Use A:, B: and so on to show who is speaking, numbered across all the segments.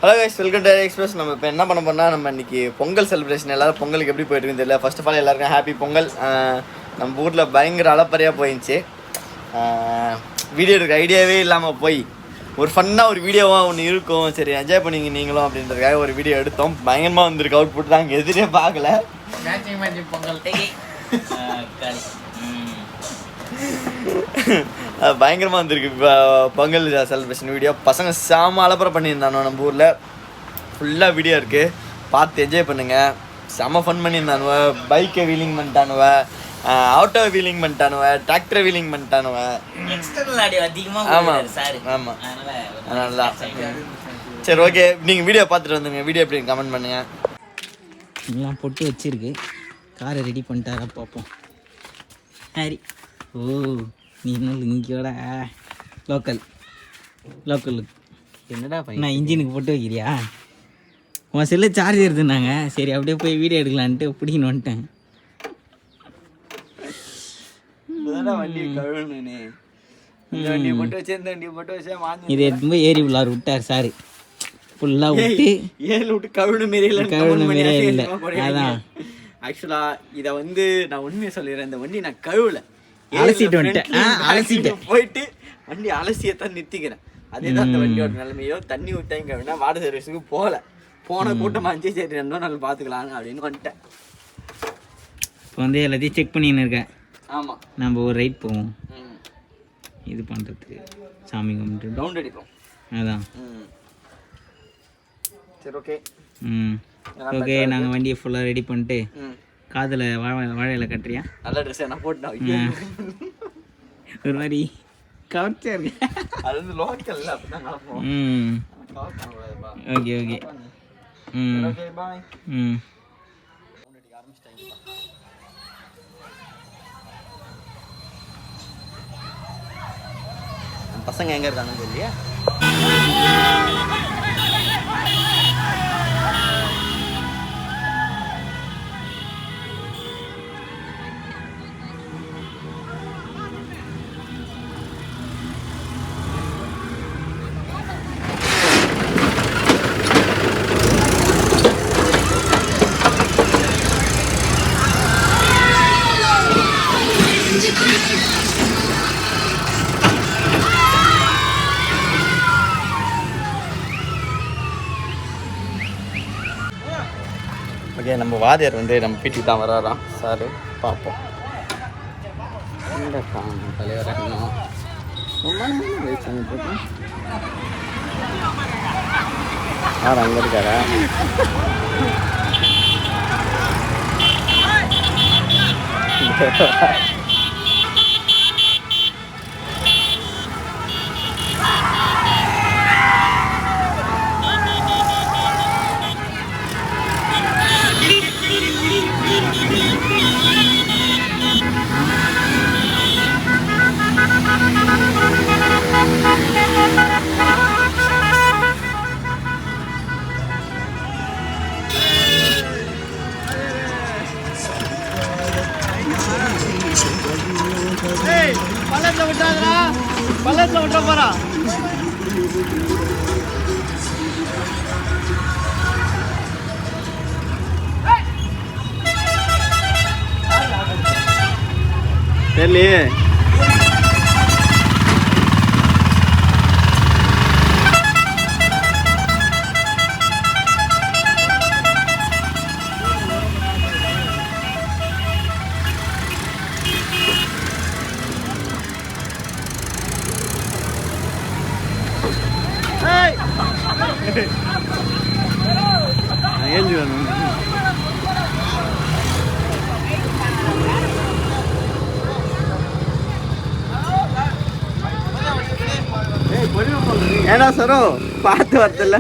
A: Hello guys, welcome to express. நம்ம இப்போ என்ன பண்ண போனால் நம்ம இன்றைக்கி பொங்கல் செலிப்ரேஷன். எல்லோரும் பொங்கலுக்கு எப்படி போயிட்டுருக்குன்னு தெரியல. ஃபர்ஸ்ட் ஆஃப் ஆல் எல்லாருக்கும் ஹாப்பி பொங்கல். நம்ம ஊரில் பயங்கர அலப்பறையாக போயிடுச்சு. வீடியோ எடுக்க ஐடியாவே இல்லாமல் போய் ஒரு ஃபன்னாக ஒரு வீடியோவாக ஒன்று இருக்கும். சரி என்ஜாய் பண்ணிங்க நீங்களும் அப்படின்றதுக்காக ஒரு வீடியோ எடுத்தோம். பயங்கரமாக வந்திருக்கு அவுட் புட் தான். அங்கே எதிரே பார்க்கல.
B: பொங்கல்
A: பயங்கரமாக வந்திருக்கு பொங்கல் செலிப்ரேஷன் வீடியோ. பசங்க செம அலப்பறை பண்ணியிருந்தானோ. நம்ம ஊரில் ஃபுல்லாக வீடியோ இருக்குது, பார்த்து என்ஜாய் பண்ணுங்கள். செம ஃபன் பண்ணியிருந்தானுவ. பைக்கை வீலிங் பண்ணிட்டானுவ, ஆட்டோ வீலிங் பண்ணிட்டானுவ, டிராக்டரை வீலிங் பண்ணிட்டானுவ. ஆமாம் ஆமாம், அதனால தான். சரி ஓகே, நீங்கள் வீடியோ பார்த்துட்டு வந்துங்க. வீடியோ எப்படி கமெண்ட் பண்ணுங்கள்.
B: எல்லாம் பொட்டு வச்சிருக்கு. காரை ரெடி பண்ணிட்டாரா பார்ப்போம். ஹரி ஓ நீ இன்னும் இங்கேயோட லோக்கல்
A: என்னடா
B: நான் இன்ஜினுக்கு போட்டு வைக்கிறியா? உன் செல்லு சார்ஜ் எடுத்துனாங்க. சரி அப்படியே போய் வீடியோ எடுக்கலான்ட்டு பிடிக்கணும் வந்துட்டேன்.
A: வண்டி கழுவுனே, இந்த வண்டியை போட்டு வச்சேன், இந்த வண்டியை போட்டு வச்சேன்.
B: இது எடுத்து போய் ஏரி உள்ளார் விட்டார் சாரு. ஃபுல்லாக விட்டு
A: ஏழு விட்டு கழுவுன மாரியே
B: இல்லை. அதான்
A: ஆக்சுவலாக இதை நான் உண்மையை சொல்லிடுறேன். இந்த வண்டி நான் கழுவலை,
B: அலசிட்டு வந்துட்டேன்.
A: போயிட்டு வண்டி அலசியத்தான் நிறுத்திக்கிறேன். அதே தான் அந்த வண்டியோட நிலைமையோ. தண்ணி விட்டாங்க அப்படின்னா வாட்டர் சர்வீஸுக்கு போன கூட்டமாக இருந்துச்சு. சரி 2 நாள் பார்த்துக்கலாம் அப்படின்னு வந்துட்டேன்.
B: இப்போ எல்லாத்தையும் செக் பண்ணின்னு இருக்கேன்.
A: ஆமாம்,
B: நம்ம ஒரு ரைட் போவோம் இது பண்ணுறதுக்கு, சாமி கும்பிட்டு
A: ரவுண்ட் அடிப்போம்.
B: அதான்
A: சரி ஓகே.
B: ஓகே, நாங்கள் வண்டியை ஃபுல்லாக ரெடி பண்ணிட்டு காதில் வாழையில கட்டுறியா?
A: நல்ல ட்ரெஸ் என்ன போட்டேன்.
B: ஒரு மாதிரி கவர்ச்சியா இருக்கு.
A: அது லோக்கல் அப்படிதான் நடக்கும்.
B: Okay okay.
A: பாய். பசங்க எங்க இருக்காங்கன்னு தெரியலையா? ஓகே, நம்ம வாதியார் நம்ம பிடி தான் வராராம் சாரு. பார்ப்போம். தலைவர் அங்கே இருக்காரா? பள்ளத்தில் விட்டாதா, பள்ளத்தில் விட்ட போறா. தெரியலையே. ஏஞ்சி வேணும். ஏன்னா சரோ பார்த்து வரதில்ல.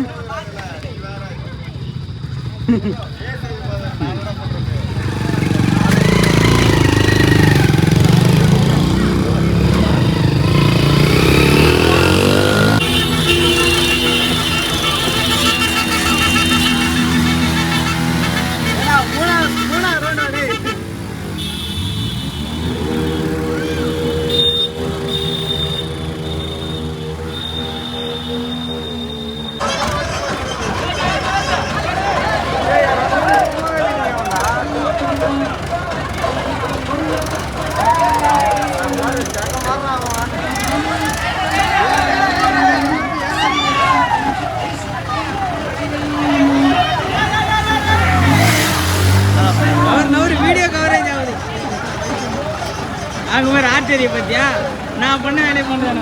B: தெரியும் பத்தியா நான் பண்ண வேலையை பண்றேன்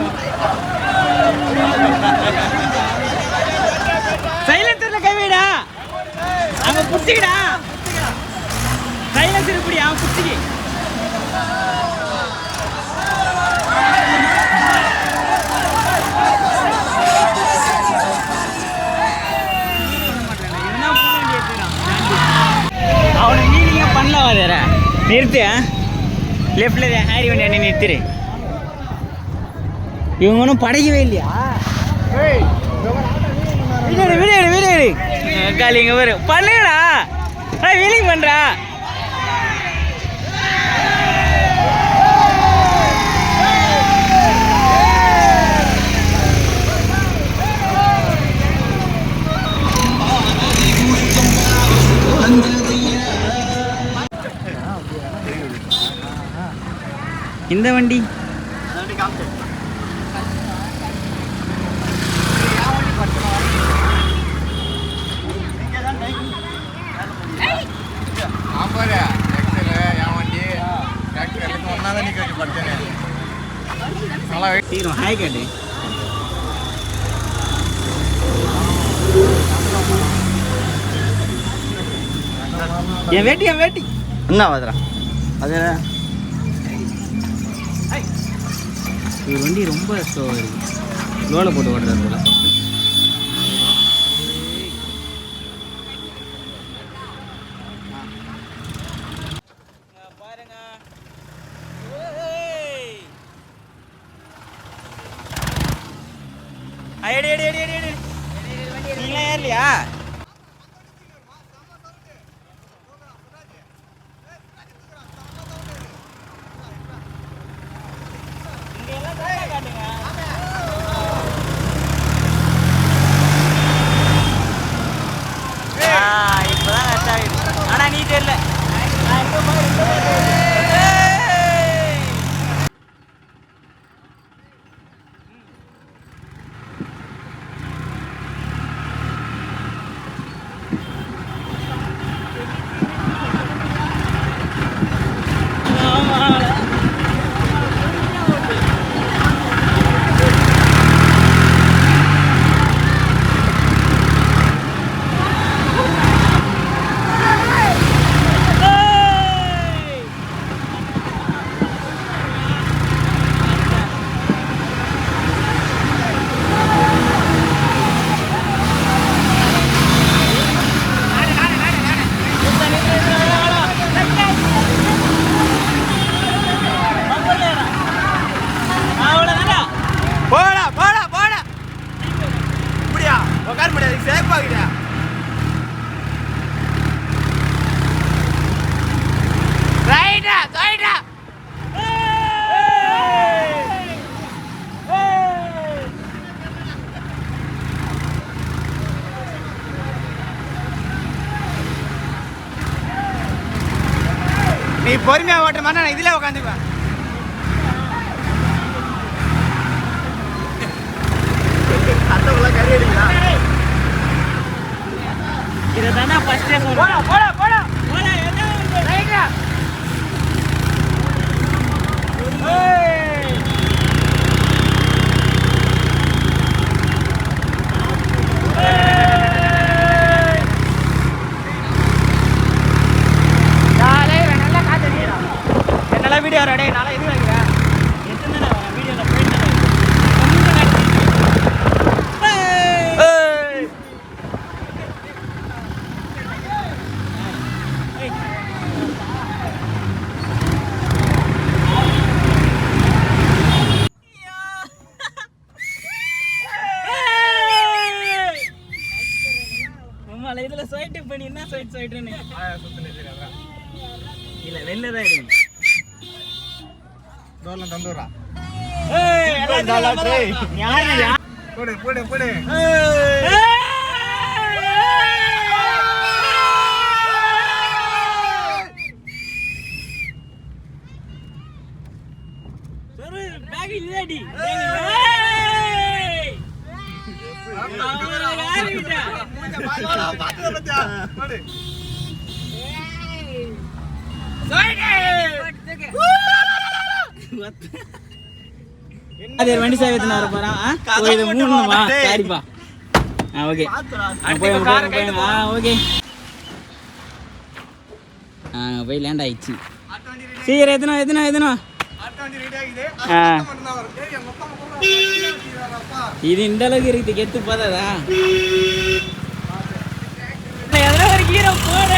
B: சைலன்சர்ல கைவிடா அங்க புடிச்சிக்கடா சைலன்சர் இப்படி அவன் புடிச்சிக்கி அவனை நீங்க பண்ணல வேற நிறுத்து லெஃப்ட்ல ஹாரி வண்டி அண்ணன் நிறுத்துரு இவங்க ஒன்றும் படைக்கவே இல்லையா வீடு வீடு வீடு காலி இங்கே வரும் பண்ணுடா வீலிங் பண்ணுறா இந்த வண்டி ஹாய் கேட்டு என் வேட்டி என்ன வாதுரா அது இது வண்டி ரொம்ப ஸ்லோவாக இருக்குது லோவில் போட்டு ஓடுறாரு போல பாருங்க நீங்களா ஏறலையா இப்பதான் ஆனா நீ தெரியல நீ பொறுமையா ஓட்டுற மாதிரி நான் இதுல உட்காந்துக்குவேன் கறி அடிங்களா இதை தானே ஃபர்ஸ்டே போடா போடா போடா போடா என்ன ரைட்டா வீடியோ ரெடி நாளை இது வைக்கிறேன் எத்தனை வீடியோவில் போயிட்டு இதில் ஸ்வைட்டு பண்ணி என்ன ஸ்வைட்டுன்னு இல்லை வெளில தான் எடுங்க தோல்ல தந்துறா போடு போடு போடு பேக் இல்லடி அது வண்டி சாவி எத்தனை வர போறான் இது 3 சரிப்பா ஓகே ஓகே போய் லேண்ட் ஆயிடுச்சு சீக்கிரம் எத்தனை இது இந்த அளவுக்கு இருக்குது கெத்து பார்த்ததா எதனா ஒரு கீரை போட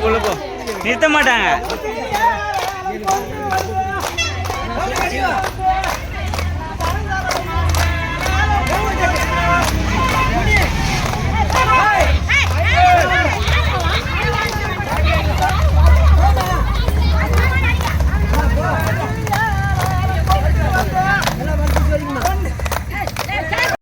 B: உள்ள போ நிறுத்த மாட்டாங்க